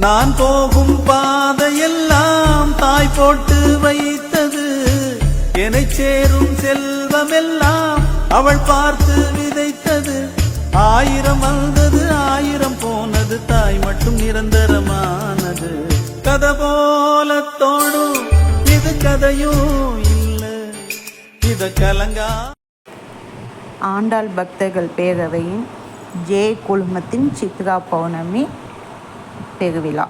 நான் போகும் பாதையெல்லாம் தாய் போட்டு வைத்தது, என்னை சேரும் செல்வமெல்லாம் அவள் பார்த்து விதைத்தது. 1000 வந்தது 1000 போனது, தாய் மட்டும் நிரந்தரமானது. கதை போல தோணும் இது கதையும் இல்லை, இத கலங்கா. ஆண்டாள் பக்தர்கள் பேரவையின் ஜே குழுமத்தின் சித்ரா பௌர்ணமி பெருவிழா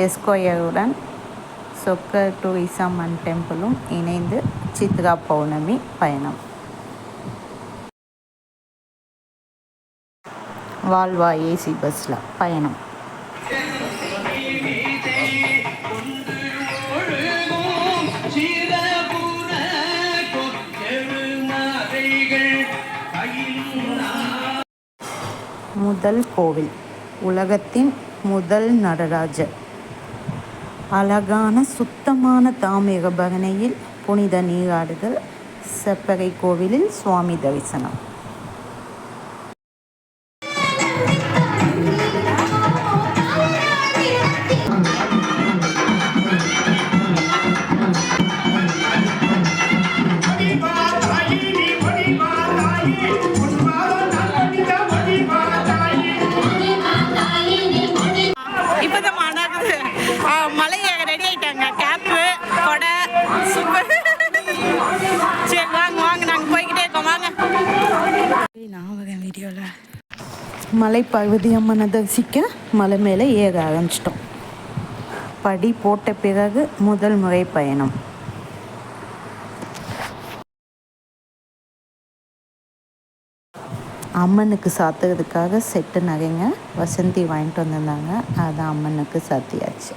எஸ்கொயருடன் சொக்கர் டூரிசம் அண்ட் டெம்பிளும் இணைந்து சித்ரா பௌர்ணமி பயணம். வால்வா ஏசி பஸ்ஸில் பயணம். முதல் கோவில், உலகத்தின் முதல் நடராஜர். அழகான சுத்தமான தாமிர பரணியில் புனித நீராடுதல். செப்பறை கோவிலில் சுவாமி தரிசனம். மலையை ரெடி ஆயிட்டாங்க, கேப்பு கொடை சூப்பர். சரி வாங்க வாங்க, நாங்கள் போய்கிட்டே இருக்கோம் வாங்க. நான் வரேன் வீடியோவில். மலை பார்வதி அம்மனை தரிசிக்க மலை மேலே ஏற ஆரம்பிச்சிட்டோம். படி போட்ட பிறகு முதல் முறை பயணம். அம்மனுக்கு சாத்துறதுக்காக செட்டு நகைங்க வசந்தி வாங்கிட்டு வந்திருந்தாங்க, அதான் அம்மனுக்கு சாத்தியாச்சு.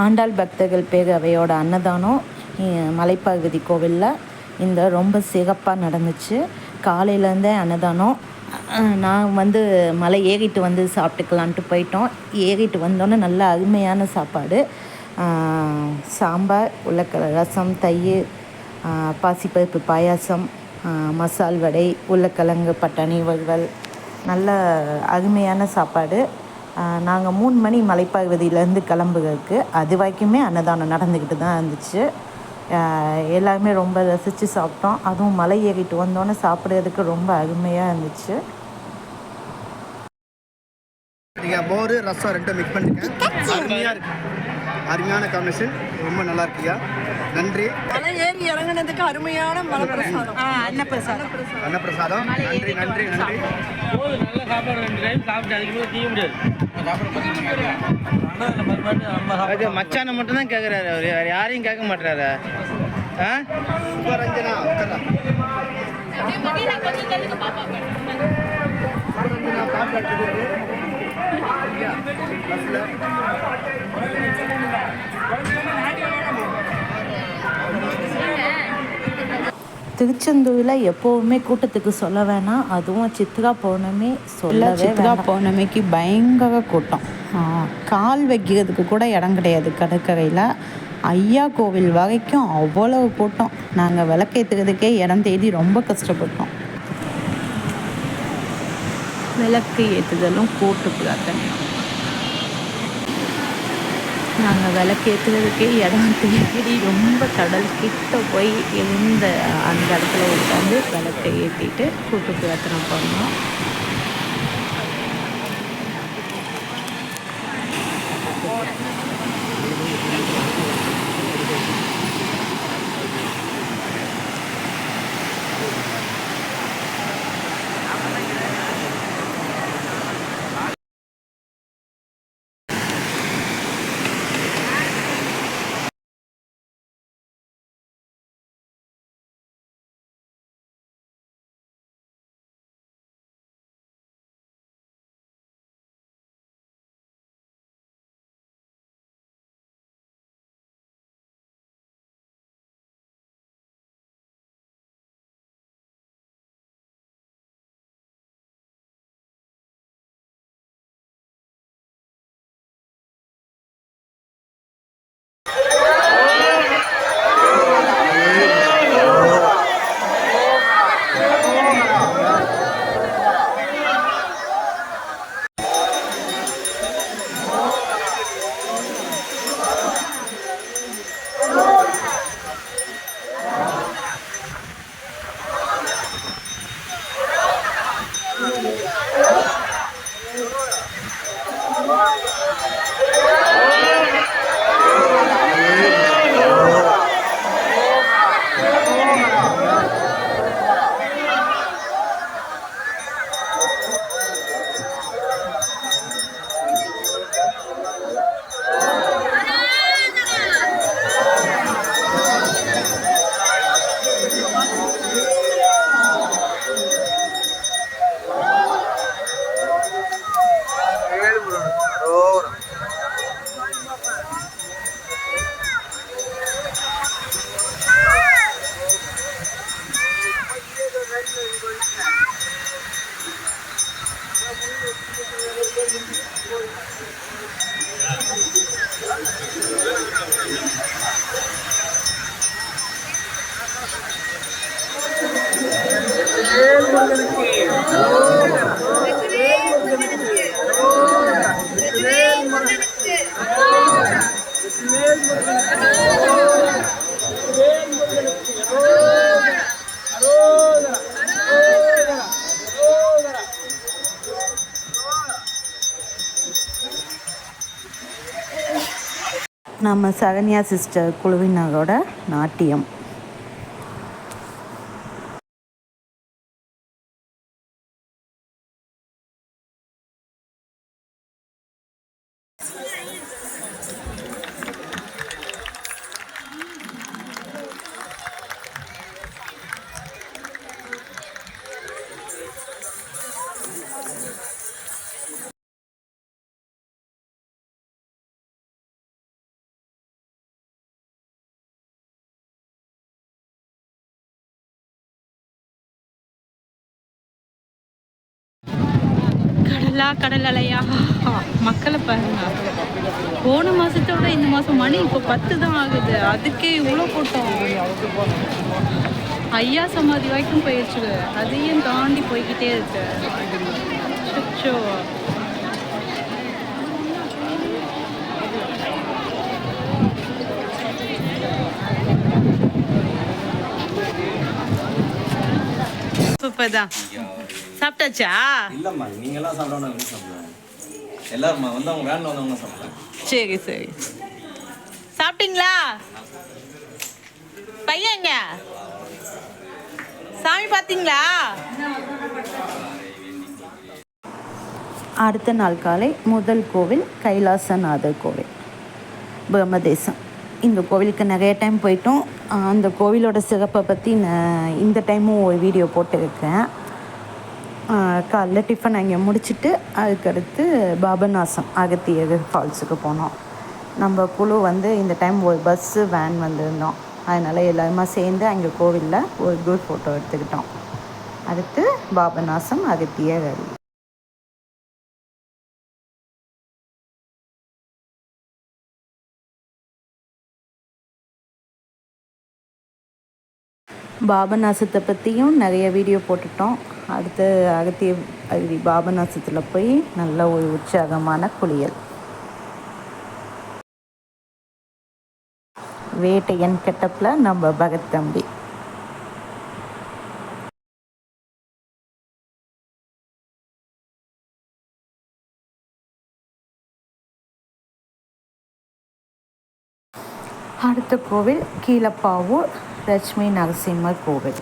ஆண்டாள் பக்தர்கள் பேரவையோட அன்னதானம் மலைப்பார்வதி கோவிலில் இந்த ரொம்ப சிறப்பாக நடந்துச்சு. காலையிலேருந்தே அன்னதானம். நான் மலை ஏறிட்டு சாப்பிட்டுக்கலான்ட்டு போயிட்டோம். ஏறிட்டு வந்தோன்னே நல்ல அருமையான சாப்பாடு. சாம்பார், உருளைக்கிழங்கு ரசம், தயிர், பாசிப்பருப்பு பாயாசம், மசால் வடை, உருளைக்கிழங்கு பட்டாணி வறுவல், நல்ல அருமையான சாப்பாடு. நாங்கள் 3 மணி மலைப்பார்வதியிலேருந்து கிளம்புறதுக்கு அது வரைக்குமே அன்னதானம் நடந்துக்கிட்டு தான் இருந்துச்சு. எல்லாருமே ரொம்ப ரசித்து சாப்பிட்டோம். அதுவும் மலை ஏறிட்டு வந்தோன்னே சாப்பிட்றதுக்கு ரொம்ப அருமையாக இருந்துச்சு. மோர் ரசம் 2 மிக்ஸ் பண்ணிருக்கேன். அருமையாக இருக்கு, அருமையான காம்பினேஷன், ரொம்ப நல்லா இருக்குயா. நன்றி. மலை ஏறி இறங்கினதுக்கு அருமையான மலைப்பிரசாதம், அன்னப்பிரசாதம். நன்றி நன்றி நன்றி. நல்ல சாப்பாடு 2 டைம் சாப்பிட்டு அதுக்கு தீய முடியாது. மச்சான மட்டும் தான் கேட்குறாரு, அவர் வேறு யாரையும் கேட்க மாட்டுறாரு. சுபரஞ்சனா திருச்செந்தூரில் எப்போவுமே கூட்டத்துக்கு சொல்ல வேணாம், அதுவும் சித்ரா பௌர்ணமி சித்ரா பௌர்ணமிக்கு பயங்கர கூட்டம். கால் வைக்கிறதுக்கு கூட இடம் கிடையாது கடற்கரையில். ஐயா கோவில் வரைக்கும் அவ்வளோ கூட்டம். நாங்கள் விளக்கேற்றுறதுக்கே இடம் தேடி ரொம்ப கஷ்டப்பட்டோம். விளக்கு ஏற்றுதலும் கூட்டு பிரார்த்தனையும். நாங்கள் விளக்கேற்றுறதுக்கே இடம் தேடி ரொம்ப கடல் கிட்ட போய் அந்த இடத்துல உட்காந்து விளக்கை ஏற்றிட்டு கூட்டு பிரார்த்தனை பண்ணோம். நம்ம சரண்யா சிஸ்டர் குழுவினரோட நாட்டியம். கடல் அலையா மக்களை பாருங்க. போன மாசத்தோட இந்த மாசம் மணி இப்போ 10 தான் ஆகுது, அதுக்கே இவ்வளோ கூட்டம். ஐயா சமாதி வரைக்கும் போயிடுச்சு, அதையும் தாண்டி போய்கிட்டே இருக்கு. அச்சோ. சூப்பர் தான். சாப்பிட்டாச்சா? இல்லம்மா, நீங்க எல்லாம் சாப்பிடணும், எப்படி சாப்பிடுவேன்? எல்லாரும் வந்து அவங்க வேன்ல வந்தவங்க சாப்பிடுறாங்க. சரி சரி. சாப்பிட்டீங்களா? பையங்க சாமி பார்த்தீங்களா? அடுத்த நாள் காலை முதல் கோவில் கைலாசநாதர் கோவில், பிரம்மதேசம். இந்த கோவிலுக்கு நிறைய டைம் போயிட்டோம். அந்த கோவிலோட சிறப்பை பற்றி நான் இந்த டைமும் ஒரு வீடியோ போட்டிருக்கேன். காலைல டிஃபன் அங்கே முடிச்சுட்டு அதுக்கடுத்து பாபநாசம் அகத்தியர் ஃபால்ஸுக்கு போனோம். நம்ம குழு இந்த டைம் ஒரு பஸ்ஸு வேன் வந்திருந்தோம். அதனால் எல்லாருமா சேர்ந்து அங்கே கோவிலில் ஒரு குரூப் ஃபோட்டோ எடுத்துக்கிட்டோம். அடுத்து பாபநாசம் அகத்தியர் அருவி. பாபநாசத்தை பற்றியும் நிறைய வீடியோ போட்டுட்டோம். அடுத்து அகத்திய அருவி பாபநாசத்தில் போய் நல்ல ஒரு உற்சாகமான குளியல். வேட்டையன் கெட்டப்பில் நம்ம பகத் தம்பி. அடுத்த கோவில் கீழப்பாவூர் லட்சுமி நரசிம்மர் கோவில்.